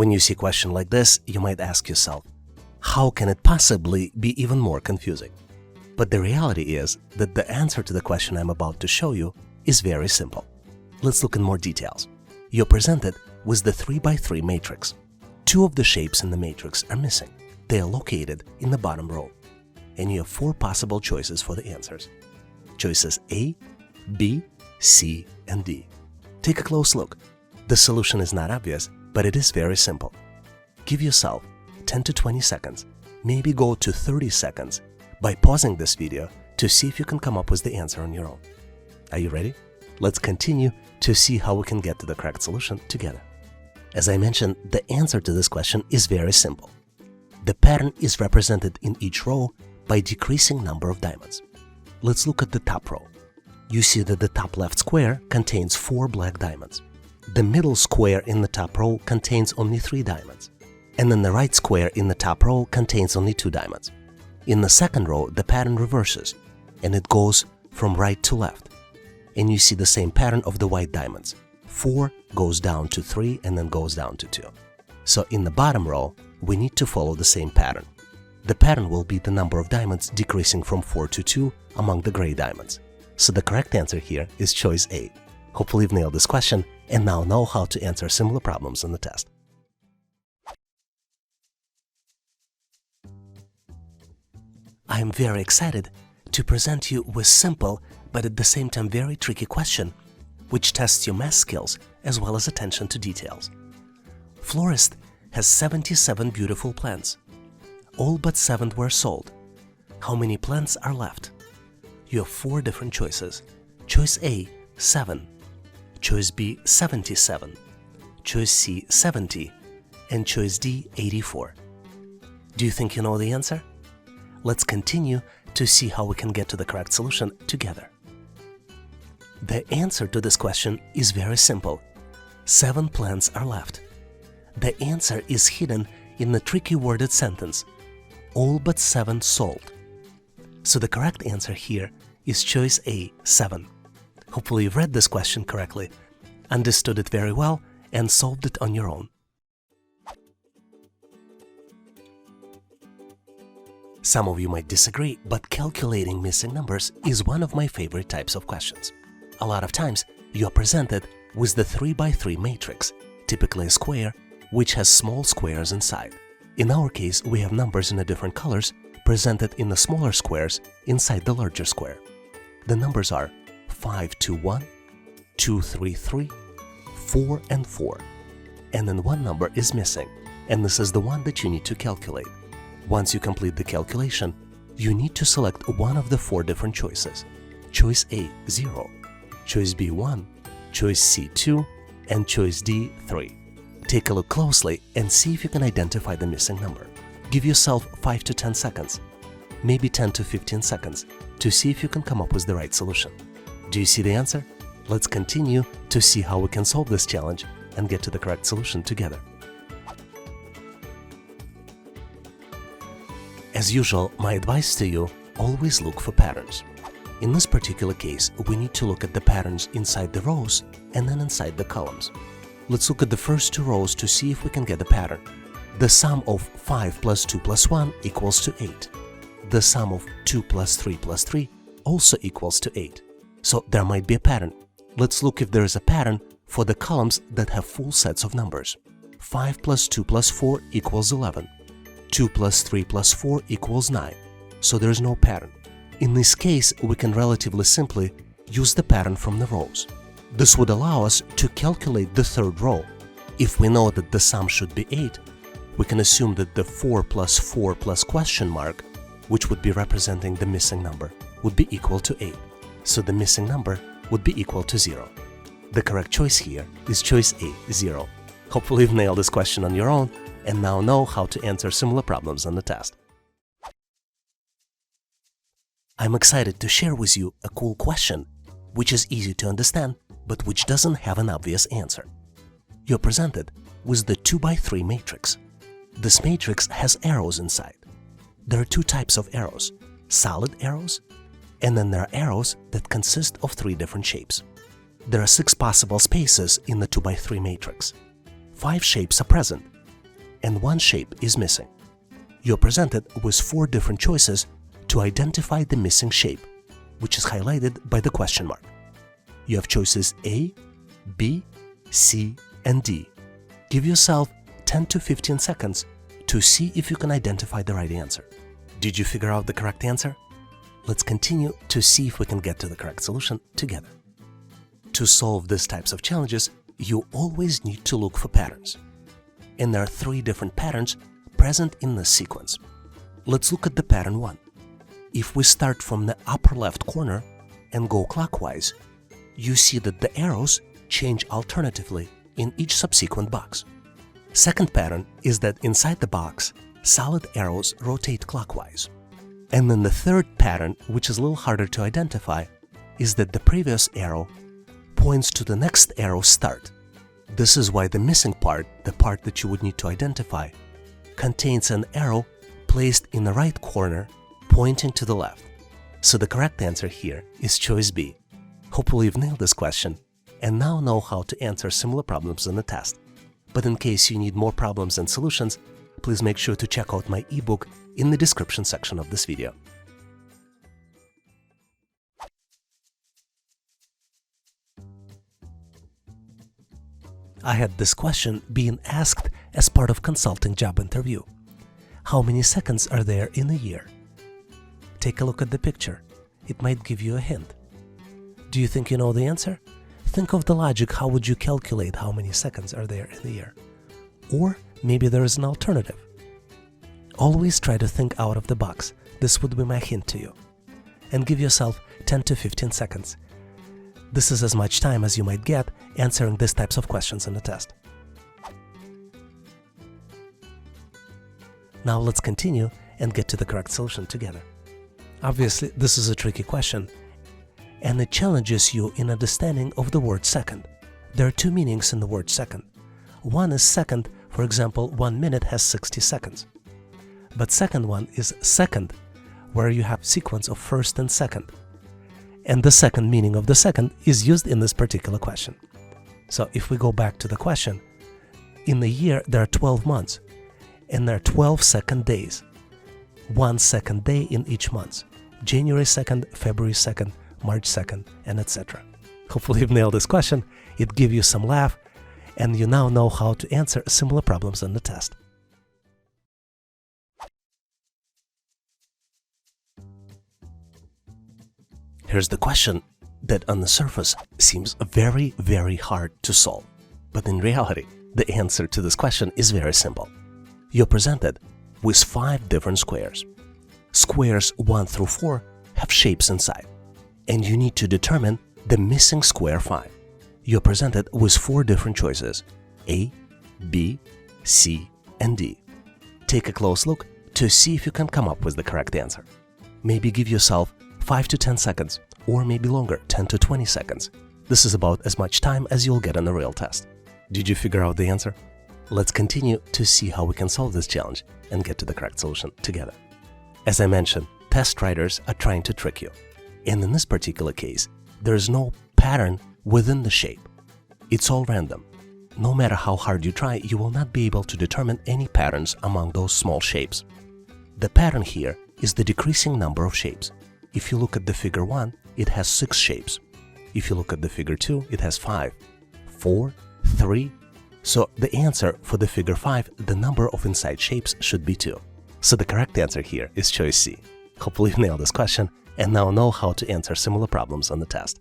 When you see a question like this, you might ask yourself, how can it possibly be even more confusing? But the reality is that the answer to the question I'm about to show you is very simple. Let's look in more details. You're presented with the 3x3 matrix. Two of the shapes in the matrix are missing. They are located in the bottom row. And you have four possible choices for the answers. Choices A, B, C, and D. Take a close look. The solution is not obvious, but it is very simple. Give yourself 10 to 20 seconds, maybe go to 30 seconds by pausing this video to see if you can come up with the answer on your own. Are you ready? Let's continue to see how we can get to the correct solution together. As I mentioned, the answer to this question is very simple. The pattern is represented in each row by decreasing number of diamonds. Let's look at the top row. You see that the top left square contains 4 black diamonds. The middle square in the top row contains only 3 diamonds. And then the right square in the top row contains only 2 diamonds. In the second row, the pattern reverses, and it goes from right to left. And you see the same pattern of the white diamonds. 4 goes down to 3 and then goes down to 2. So in the bottom row, we need to follow the same pattern. The pattern will be the number of diamonds decreasing from 4 to 2 among the gray diamonds. So the correct answer here is choice A. Hopefully you've nailed this question and now know how to answer similar problems in the test. I am very excited to present you with simple but at the same time very tricky question, which tests your math skills as well as attention to details. Florist has 77 beautiful plants. All but 7 were sold. How many plants are left? You have 4 different choices. Choice A, 7. Choice B, 77. Choice C, 70. And choice D, 84. Do you think you know the answer? Let's continue to see how we can get to the correct solution together. The answer to this question is very simple. 7 plants are left. The answer is hidden in the tricky worded sentence, all but 7 sold. So the correct answer here is choice A, 7. Hopefully you've read this question correctly, understood it very well, and solved it on your own. Some of you might disagree, but calculating missing numbers is one of my favorite types of questions. A lot of times, you are presented with the 3x3 matrix, typically a square, which has small squares inside. In our case, we have numbers in the different colors presented in the smaller squares inside the larger square. The numbers are 521, 233, 4 and 4. And then one number is missing, and this is the one that you need to calculate. Once you complete the calculation, you need to select one of the 4 different choices. Choice A, 0, choice B, 1, choice C, 2, and choice D, 3. Take a look closely and see if you can identify the missing number. Give yourself 5 to 10 seconds, maybe 10 to 15 seconds, to see if you can come up with the right solution. Do you see the answer? Let's continue to see how we can solve this challenge and get to the correct solution together. As usual, my advice to you, always look for patterns. In this particular case, we need to look at the patterns inside the rows and then inside the columns. Let's look at the first 2 rows to see if we can get a pattern. The sum of 5 plus 2 plus 1 equals to 8. The sum of 2 plus 3 plus 3 also equals to 8. So there might be a pattern. Let's look if there is a pattern for the columns that have full sets of numbers. 5 plus 2 plus 4 equals 11. 2 plus 3 plus 4 equals 9. So there is no pattern. In this case, we can relatively simply use the pattern from the rows. This would allow us to calculate the third row. If we know that the sum should be 8, we can assume that the 4 plus question mark, which would be representing the missing number, would be equal to 8. So the missing number would be equal to 0. The correct choice here is choice A, 0. Hopefully you've nailed this question on your own and now know how to answer similar problems on the test. I'm excited to share with you a cool question, which is easy to understand, but which doesn't have an obvious answer. You're presented with the 2x3 matrix. This matrix has arrows inside. There are 2 types of arrows, solid arrows, and then there are arrows that consist of 3 different shapes. There are 6 possible spaces in the 2x3 matrix. 5 shapes are present, and one shape is missing. You're presented with 4 different choices to identify the missing shape, which is highlighted by the question mark. You have choices A, B, C, and D. Give yourself 10 to 15 seconds to see if you can identify the right answer. Did you figure out the correct answer? Let's continue to see if we can get to the correct solution together. To solve these types of challenges, you always need to look for patterns. And there are 3 different patterns present in this sequence. Let's look at the pattern 1. If we start from the upper left corner and go clockwise, you see that the arrows change alternatively in each subsequent box. Second pattern is that inside the box, solid arrows rotate clockwise. And then the third pattern, which is a little harder to identify, is that the previous arrow points to the next arrow's start. This is why the missing part, the part that you would need to identify, contains an arrow placed in the right corner pointing to the left. So the correct answer here is choice B. Hopefully you've nailed this question and now know how to answer similar problems in the test. But in case you need more problems and solutions, please make sure to check out my ebook in the description section of this video. I had this question being asked as part of consulting job interview. How many seconds are there in a year? Take a look at the picture. It might give you a hint. Do you think you know the answer? Think of the logic. How would you calculate how many seconds are there in a year? Or maybe there is an alternative. Always try to think out of the box. This would be my hint to you. And give yourself 10 to 15 seconds. This is as much time as you might get answering these types of questions in the test. Now let's continue and get to the correct solution together. Obviously, this is a tricky question, and it challenges you in understanding of the word second. There are 2 meanings in the word second. One is second, for example, 1 minute has 60 seconds. But second one is second, where you have sequence of first and second. And the second meaning of the second is used in this particular question. So if we go back to the question, in the year there are 12 months, and there are 12 second days. 1 second day in each month. January 2nd, February 2nd, March 2nd, and etc. Hopefully you've nailed this question. It gives you some laugh, and you now know how to answer similar problems in the test. Here's the question that on the surface seems very, very hard to solve. But in reality, the answer to this question is very simple. You're presented with 5 different squares. Squares 1 through 4 have shapes inside, and you need to determine the missing square 5. You're presented with 4 different choices: A, B, C, and D. Take a close look to see if you can come up with the correct answer. Maybe give yourself 5 to 10 seconds, or maybe longer, 10 to 20 seconds. This is about as much time as you'll get on a real test. Did you figure out the answer? Let's continue to see how we can solve this challenge and get to the correct solution together. As I mentioned, test writers are trying to trick you. And in this particular case, there is no pattern within the shape. It's all random. No matter how hard you try, you will not be able to determine any patterns among those small shapes. The pattern here is the decreasing number of shapes. If you look at the figure 1, it has 6 shapes. If you look at the figure 2, it has 5, 4, 3. So the answer for the figure 5, the number of inside shapes should be 2. So the correct answer here is choice C. Hopefully you nailed this question and now know how to answer similar problems on the test.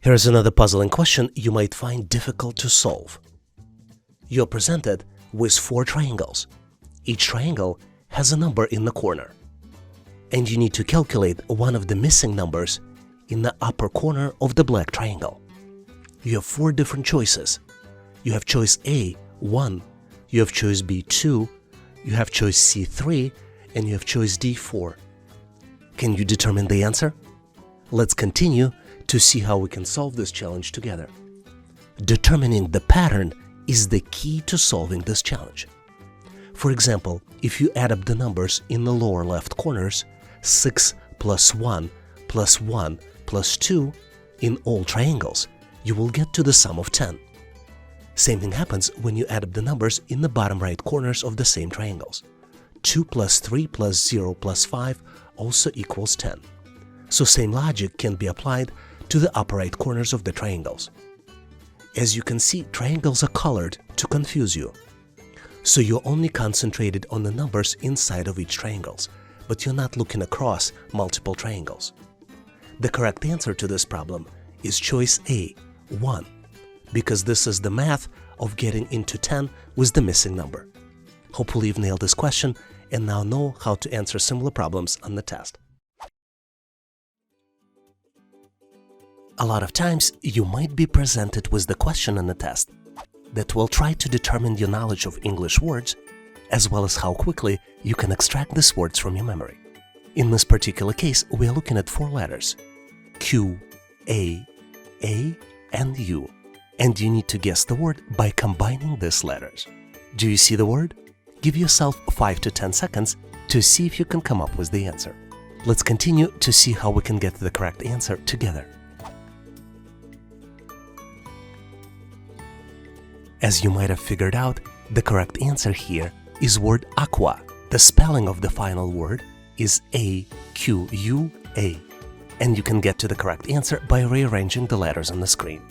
Here's another puzzling question you might find difficult to solve. You're presented with 4 triangles. Each triangle has a number in the corner, and you need to calculate one of the missing numbers in the upper corner of the black triangle. You have 4 different choices. You have choice A, 1, you have choice B, 2, you have choice C, 3, and you have choice D, 4. Can you determine the answer? Let's continue to see how we can solve this challenge together. Determining the pattern is the key to solving this challenge. For example, if you add up the numbers in the lower left corners, 6 plus 1 plus 1 plus 2 in all triangles, you will get to the sum of 10. Same thing happens when you add up the numbers in the bottom right corners of the same triangles. 2 plus 3 plus 0 plus 5 also equals 10. So same logic can be applied to the upper right corners of the triangles. As you can see, triangles are colored to confuse you. So you're only concentrated on the numbers inside of each triangle, but you're not looking across multiple triangles. The correct answer to this problem is choice A, 1, because this is the math of getting into 10 with the missing number. Hopefully you've nailed this question and now know how to answer similar problems on the test. A lot of times you might be presented with the question on the test that will try to determine your knowledge of English words as well as how quickly you can extract these words from your memory. In this particular case, we are looking at 4 letters: Q, A, and U, and you need to guess the word by combining these letters. Do you see the word? Give yourself 5 to 10 seconds to see if you can come up with the answer. Let's continue to see how we can get the correct answer together. As you might have figured out, the correct answer here is word aqua. The spelling of the final word is A-Q-U-A, and you can get to the correct answer by rearranging the letters on the screen.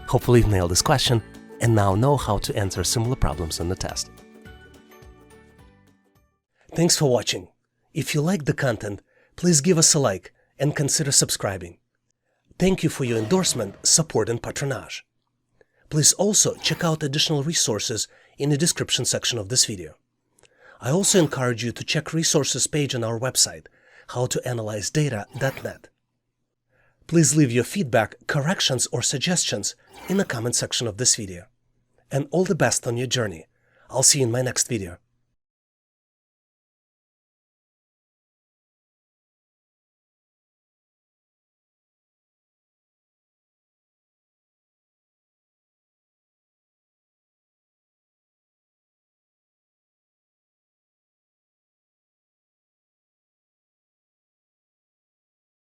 Hopefully you've nailed this question and now know how to answer similar problems in the test. Thanks for watching. If you liked the content, please give us a like and consider subscribing. Thank you for your endorsement, support, and patronage. Please also check out additional resources in the description section of this video. I also encourage you to check resources page on our website, howtoanalyzedata.net. Please leave your feedback, corrections, or suggestions in the comment section of this video. And all the best on your journey. I'll see you in my next video.